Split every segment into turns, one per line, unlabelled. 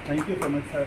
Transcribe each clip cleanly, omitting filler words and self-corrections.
Thank you so much, sir.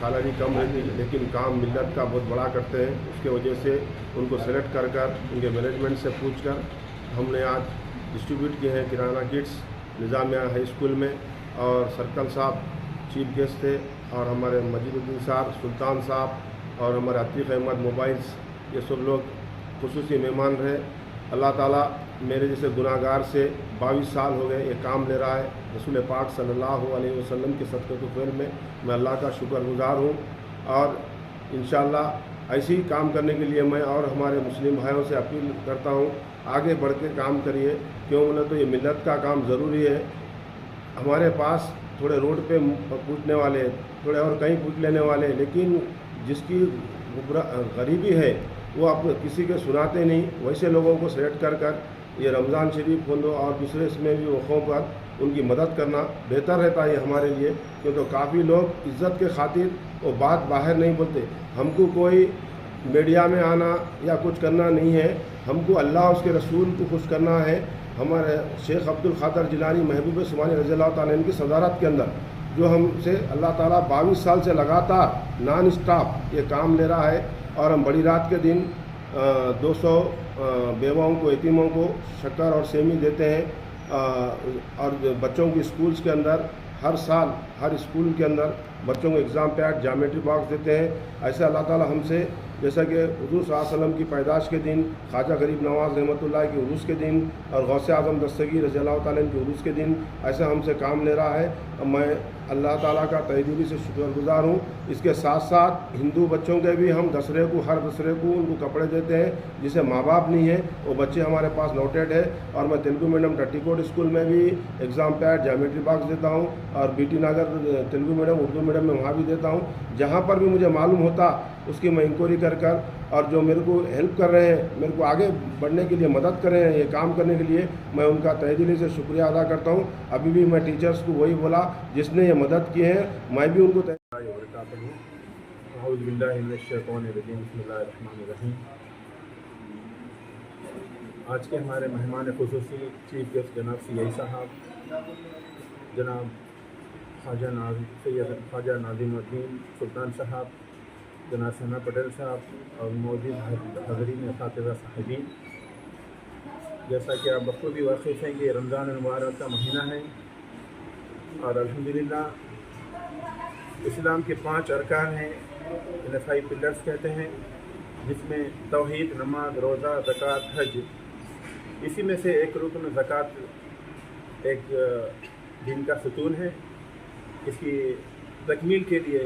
Salary کم رہتی لیکن کام ملت کا بہت بڑا کرتے ہیں. اس کے وجہ سے ان کو سلیکٹ کر ان کے مینجمنٹ سے پوچھ کر ہم نے آج ڈسٹریبیوٹ کیے ہیں کرانہ کٹس نظامیہ ہائی اسکول میں. اور سرکل صاحب چیف گیسٹ تھے اور ہمارے مجید الدین صاحب, سلطان صاحب اور ہمارے عتیق احمد موبائلس, یہ سب لوگ خصوصی مہمان رہے. اللہ تعالیٰ میرے جیسے گناہ گار سے 22 سال ہو گئے یہ کام لے رہا ہے. رسول پاک صلی اللہ علیہ وسلم کے صدقہ طفیل میں اللہ کا شکر گزار ہوں. اور انشاءاللہ ایسے ہی کام کرنے کے لیے میں اور ہمارے مسلم بھائیوں سے اپیل کرتا ہوں, آگے بڑھ کے کام کریے. کیوں بولے تو یہ ملت کا کام ضروری ہے. ہمارے پاس تھوڑے روڈ پہ پوچھنے والے, تھوڑے اور کہیں پوچھ لینے والے, لیکن جس کی غریبی ہے وہ آپ کسی کے سناتے نہیں. ویسے لوگوں کو سلیکٹ کر یہ رمضان شریف کھولو اور دوسرے اس میں بھی وقفوں پر ان کی مدد کرنا بہتر رہتا ہے ہمارے لیے. کیونکہ کافی لوگ عزت کے خاطر وہ بات باہر نہیں بولتے. ہم کو کوئی میڈیا میں آنا یا کچھ کرنا نہیں ہے, ہم کو اللہ اس کے رسول کو خوش کرنا ہے. ہمارے شیخ عبد القادر جیلانی محبوب سبحانی رضی اللہ تعالیٰ عنہ کی صدارت کے اندر جو ہم سے اللہ تعالیٰ 22 سال سے لگاتار نان اسٹاپ یہ کام لے رہا ہے. اور ہم بڑی رات کے دن 200 بیواؤں کو, یتیموں کو شکر اور سیمی دیتے ہیں. اور بچوں کی اسکولس کے اندر ہر سال ہر اسکول کے اندر بچوں کو ایگزام پیڈ, جامیٹری باکس دیتے ہیں. ایسے اللہ تعالیٰ ہم سے, جیسا کہ حضور صلی اللہ علیہ وسلم کی پیدائش کے دن, خواجہ غریب نواز رحمۃ اللہ کی عروس کے دن اور غوث اعظم دستگیر رضی اللہ تعالیٰ عنہ کی عروس کے دن ایسا ہم سے کام لے رہا ہے. میں اللہ تعالیٰ کا تہ دلی سے شکر گزار ہوں. اس کے ساتھ ساتھ ہندو بچوں کے بھی ہم ہر دوسرے کو ان کو کپڑے دیتے ہیں جسے ماں باپ نہیں ہے, وہ بچے ہمارے پاس نوٹیڈ ہے. اور میں تیلگو میڈیم ٹٹیکوٹ اسکول میں بھی ایگزام پیڈ, جامیٹری باکس دیتا ہوں. اور B T Nagar Telugu medium, Urdu medium میں وہاں بھی دیتا ہوں. جہاں پر بھی مجھے معلوم ہوتا اس کی میں انکوائری کر اور جو میرے کو ہیلپ کر رہے ہیں, میرے کو آگے بڑھنے کے لیے مدد کر رہے ہیں, یہ کام کرنے کے لیے میں ان کا تہ دل سے شکریہ ادا کرتا ہوں. ابھی بھی میں ٹیچرز کو وہی بولا جس نے یہ مدد کی ہے, میں بھی ان کو
اعوذ باللہ من الشیطان الرجیم. بسم اللہ الرحمن الرحیم. آج کے ہمارے مہمان خصوصی چیف گیسٹ جناب سی آئی صاحب, جناب سید خواجہ ناظم الدین سلطان صاحب, جناب ثنا پٹیل صاحب اور موجود حاضرین اساتذہ صاحبین. جیسا کہ آپ بخوبی واقف ہیں کہ رمضان المبارک کا مہینہ ہے اور الحمدللہ اسلام کے 5 ارکان ہیں, انہیں 5 پلرز کہتے ہیں, جس میں توحید, نماز, روزہ, زکوٰۃ, حج. اسی میں سے ایک رکن زکوٰۃ ایک دین کا ستون ہے. اس کی تکمیل کے لیے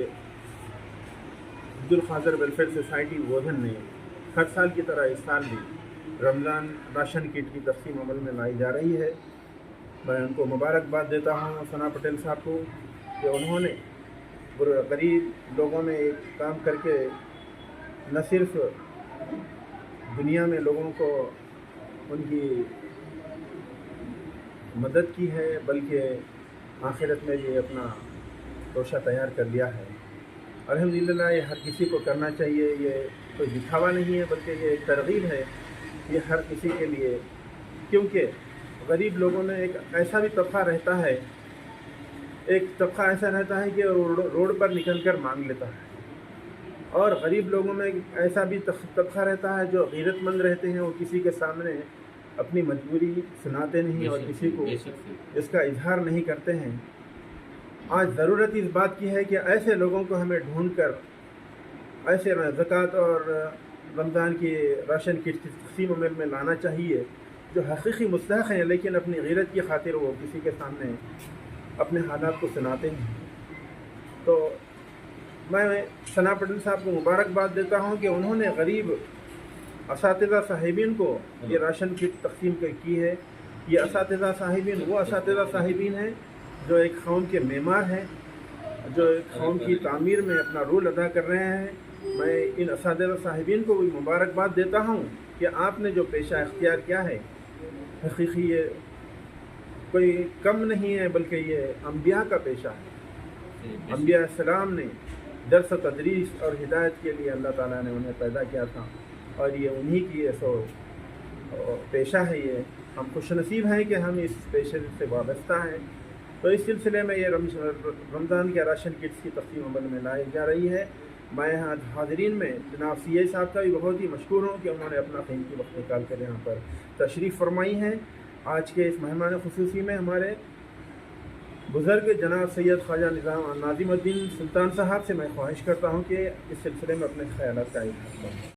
عبد القادر ویلفیئر سوسائٹی بودھن نے ہر سال کی طرح اس سال بھی رمضان راشن کٹ کی تقسیم عمل میں لائی جا رہی ہے. میں ان کو مبارکباد دیتا ہوں, ثنا پٹیل صاحب کو, کہ انہوں نے غریب لوگوں میں ایک کام کر کے نہ صرف دنیا میں لوگوں کو ان کی مدد کی ہے بلکہ آخرت میں بھی اپنا توشہ تیار کر لیا ہے. الحمدللہ یہ ہر کسی کو کرنا چاہیے. یہ کوئی دکھاوا نہیں ہے بلکہ یہ ایک ترغیب ہے یہ ہر کسی کے لیے, کیونکہ غریب لوگوں میں ایک ایسا بھی طبقہ رہتا ہے, ایک طبقہ ایسا رہتا ہے کہ روڈ پر نکل کر مانگ لیتا ہے, اور غریب لوگوں میں ایسا بھی طبقہ رہتا ہے جو غیرت مند رہتے ہیں, وہ کسی کے سامنے اپنی مجبوری سناتے نہیں اور کسی کو اس کا اظہار نہیں کرتے ہیں. آج ضرورت اس بات کی ہے کہ ایسے لوگوں کو ہمیں ڈھونڈ کر ایسے زکوٰۃ اور رمضان کی راشن کٹ کی تقسیم عمل میں لانا چاہیے جو حقیقی مستحق ہیں, لیکن اپنی غیرت کی خاطر وہ کسی کے سامنے اپنے حالات کو سناتے ہیں. تو میں ثنا پٹیل صاحب کو مبارکباد دیتا ہوں کہ انہوں نے غریب اساتذہ صاحبین کو یہ راشن کٹ تقسیم کی ہے. یہ اساتذہ صاحبین وہ اساتذہ صاحبین ہیں جو ایک قوم کے معمار ہیں, جو ایک قوم کی تعمیر میں اپنا رول ادا کر رہے ہیں. میں ان اساتذہ صاحبین کو بھی مبارکباد دیتا ہوں کہ آپ نے جو پیشہ اختیار کیا ہے حقیقی یہ کوئی کم نہیں ہے بلکہ یہ انبیاء کا پیشہ ہے. انبیاء السلام نے درس و تدریس اور ہدایت کے لیے اللہ تعالیٰ نے انہیں پیدا کیا تھا اور یہ انہی کی سو پیشہ ہے. یہ ہم خوش نصیب ہیں کہ ہم اس پیشے سے وابستہ ہیں تو اس سلسلے میں یہ رمضان کے راشن کٹس کی تقسیم عمل میں لائی جا رہی ہے. میں یہاں حاضرین میں جناب سی اے صاحب کا بھی بہت ہی مشکور ہوں کہ انہوں نے اپنا قیمتی وقت نکال کر یہاں پر تشریف فرمائی ہے. آج کے اس مہمان خصوصی میں ہمارے بزرگ جناب سید خواجہ ناظم الدین سلطان صاحب سے میں خواہش کرتا ہوں کہ اس سلسلے میں اپنے خیالات کا اظہار کریں.